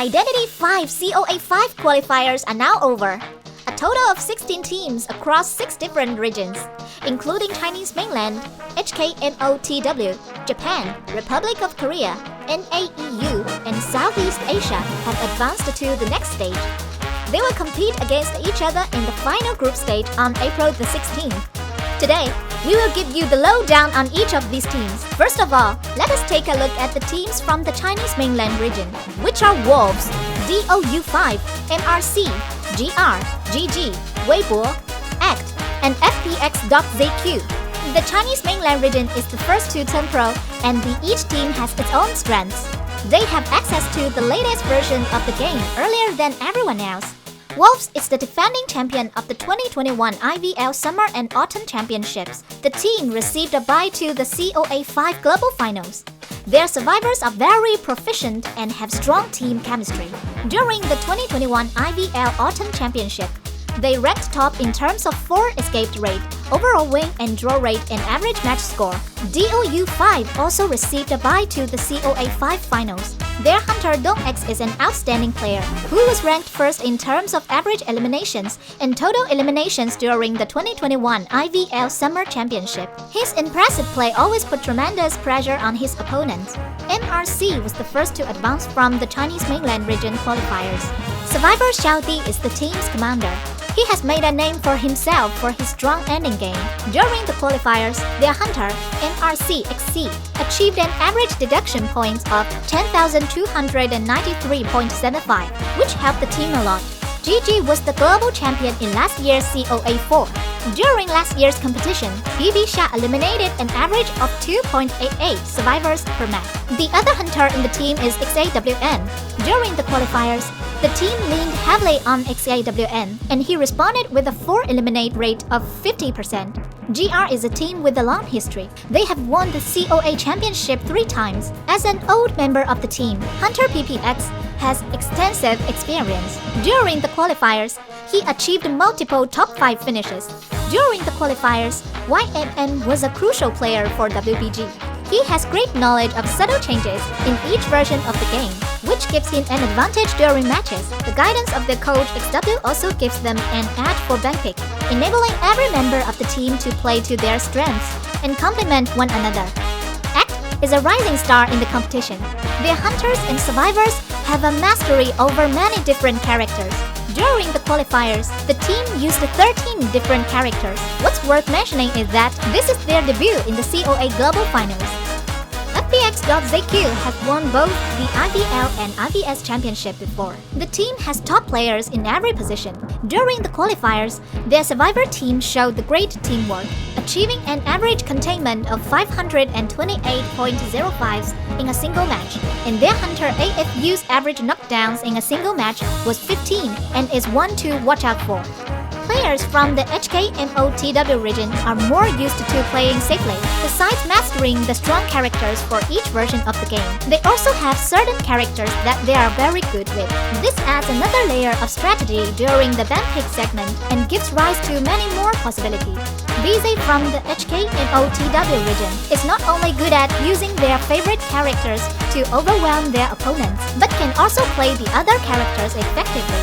IdentityV COA V qualifiers are now over. A total of 16 teams across 6 different regions, including Chinese mainland, HKMOTW, Japan, Republic of Korea, NAEU, and Southeast Asia have advanced to the next stage. They will compete against each other in the final group stage on April the 16th. Today, we will give you the lowdown on each of these teams. First of all, let us take a look at the teams from the Chinese mainland region, which are Wolves, DOU5, MRC, GR, GG, Weibo, ACT, and FPX.ZQ. The Chinese mainland region is the first to turn pro, and each team has its own strengths. They have access to the latest version of the game earlier than everyone else. Wolves is the defending champion of the 2021 IVL Summer and Autumn Championships. The team received a bye to the COA V Global Finals. Their survivors are very proficient and have strong team chemistry. During the 2021 IVL Autumn Championship, they ranked top in terms of 4 escape rate, overall win and draw rate, and average match score. DOU5 also received a bye to the COA V Finals. Their hunter Dongx is an outstanding player who was ranked first in terms of average eliminations and total eliminations during the 2021 IVL Summer Championship. His impressive play always put tremendous pressure on his opponents. MRC was the first to advance from the Chinese mainland region qualifiers. Survivor Xiao Di is the team's commander. He has made a name for himself for his strong ending game. During the qualifiers, their hunter, MRC-XC, achieved an average deduction points of 10,293.75, which helped the team a lot. GG was the global champion in last year's COA 4. During last year's competition, BB Sha eliminated an average of 2.88 survivors per match. The other hunter in the team is XAWN. During the qualifiers, the team leaned heavily on XAWN, and he responded with a 4 eliminate rate of 50%. GR is a team with a long history. They have won the COA championship 3 times. As an old member of the team, Hunter PPX has extensive experience. During the qualifiers, he achieved multiple top 5 finishes. During the qualifiers, YNN was a crucial player for WBG. He has great knowledge of subtle changes in each version of the game, which gives him an advantage during matches. The guidance of their coach XW also gives them an edge for bank pick, enabling every member of the team to play to their strengths and complement one another. ACT is a rising star in the competition. Their hunters and survivors have a mastery over many different characters. During the qualifiers, the team used 13 different characters. What's worth mentioning is that this is their debut in the COA Global Finals. FPX.ZQ has won both the IVL and IVS championship before. The team has top players in every position. During the qualifiers, their survivor team showed the great teamwork, achieving an average containment of 528.05s in a single match, and their hunter AFU's average knockdowns in a single match was 15 and is one to watch out for. Players from the HKMOTW region are more used to playing safely. Besides mastering the strong characters for each version of the game, they also have certain characters that they are very good with. This adds another layer of strategy during the bank pick segment and gives rise to many more possibilities. BZ from the HKMOTW region is not only good at using their favorite characters to overwhelm their opponents, but can also play the other characters effectively.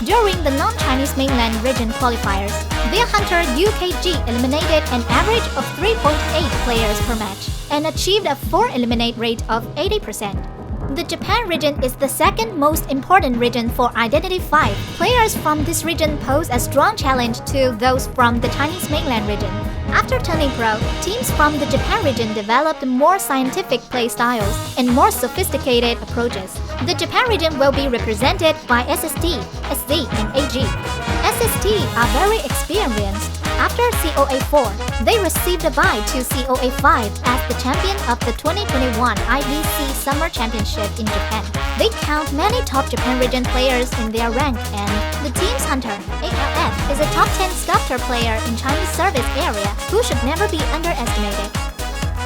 During the non-Chinese mainland region qualifiers, their hunter UKG eliminated an average of 3.8 players per match and achieved a 4 eliminate rate of 80%. The Japan region is the second most important region for IdentityV. Players from this region pose a strong challenge to those from the Chinese mainland region. After turning pro, teams from the Japan region developed more scientific play styles and more sophisticated approaches. The Japan region will be represented by SST, SZ, and AG. SST are very experienced. After COA 4, they received a bye to COA 5 as the champion of the 2021 IVC Summer Championship in Japan. They count many top Japan region players in their rank, and the team's hunter, ALF, is a top 10 sculptor player in Chinese service area who should never be underestimated.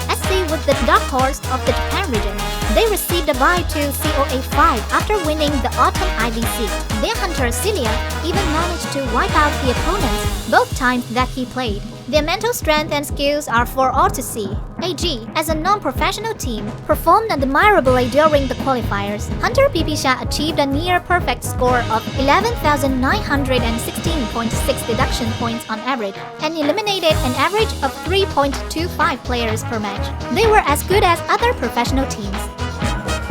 SC was the dark horse of the Japan region. They received a bye to COA 5 after winning the Autumn IVC. Their hunter Celia even managed to wipe out the opponents both times that he played. Their mental strength and skills are for all to see. AG, as a non-professional team, performed admirably during the qualifiers. Hunter Pipisha achieved a near-perfect score of 11,916.6 deduction points on average and eliminated an average of 3.25 players per match. They were as good as other professional teams.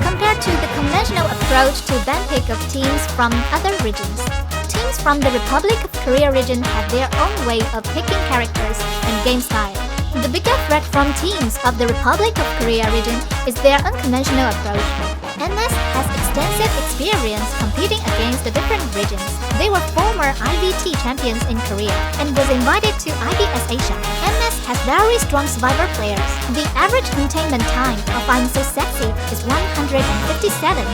Compared to the conventional approach to band pick of teams from other regions, teams from the Republic of Korea region have their own way of picking characters and game style. The bigger threat from teams of the Republic of Korea region is their unconventional approach. NS has extensive experience competing against the different regions. They were former IVT champions in Korea and was invited to IBS Asia. NS has very strong survivor players. The average containment time of I'm So Sexy is 157.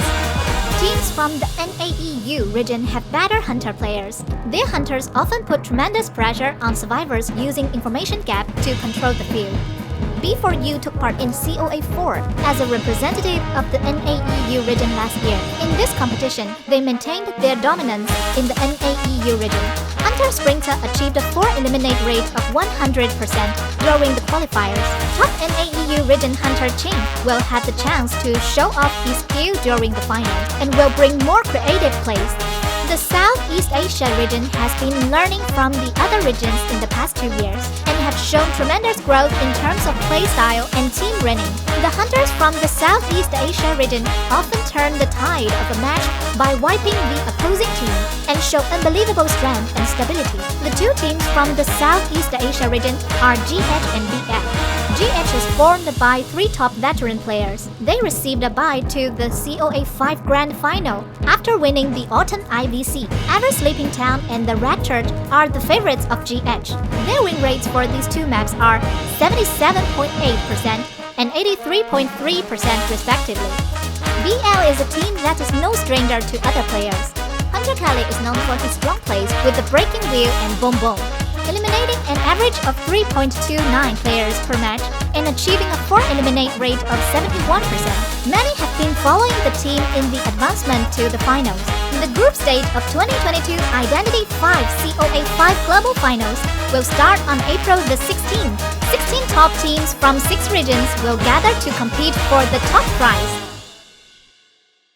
Teams from the NAEU region have better hunter players. Their hunters often put tremendous pressure on survivors using information gap to control the field. B4U took part in COA 4 as a representative of the NAEU region last year. In this competition, they maintained their dominance in the NAEU region. Hunter Sprinter achieved a 4 eliminate rate of 100% during the qualifiers. Top NAEU region Hunter Ching will have the chance to show off his skill during the final and will bring more creative plays. The Southeast Asia region has been learning from the other regions in the past 2 years and have shown tremendous growth in terms of play style and team winning. The hunters from the Southeast Asia region often turn the tide of a match by wiping the opposing team and show unbelievable strength and stability. The two teams from the Southeast Asia region are GH and BF. GH is formed by 3 top veteran players. They received a bye to the COA 5 Grand Final after winning the Autumn IVC. Ever Sleeping Town and the Red Church are the favorites of GH. Their win rates for these two maps are 77.8% and 83.3% respectively. BL is a team that is no stranger to other players. Hunter Kelly is known for his strong plays with the breaking wheel and boom boom, eliminating an average of 3.29 players per match and achieving a 4 eliminate rate of 71%. Many have been following the team in the advancement to the finals. The group stage of 2022 IdentityV COA 5 Global Finals will start on April the 16th. 16 top teams from 6 regions will gather to compete for the top prize.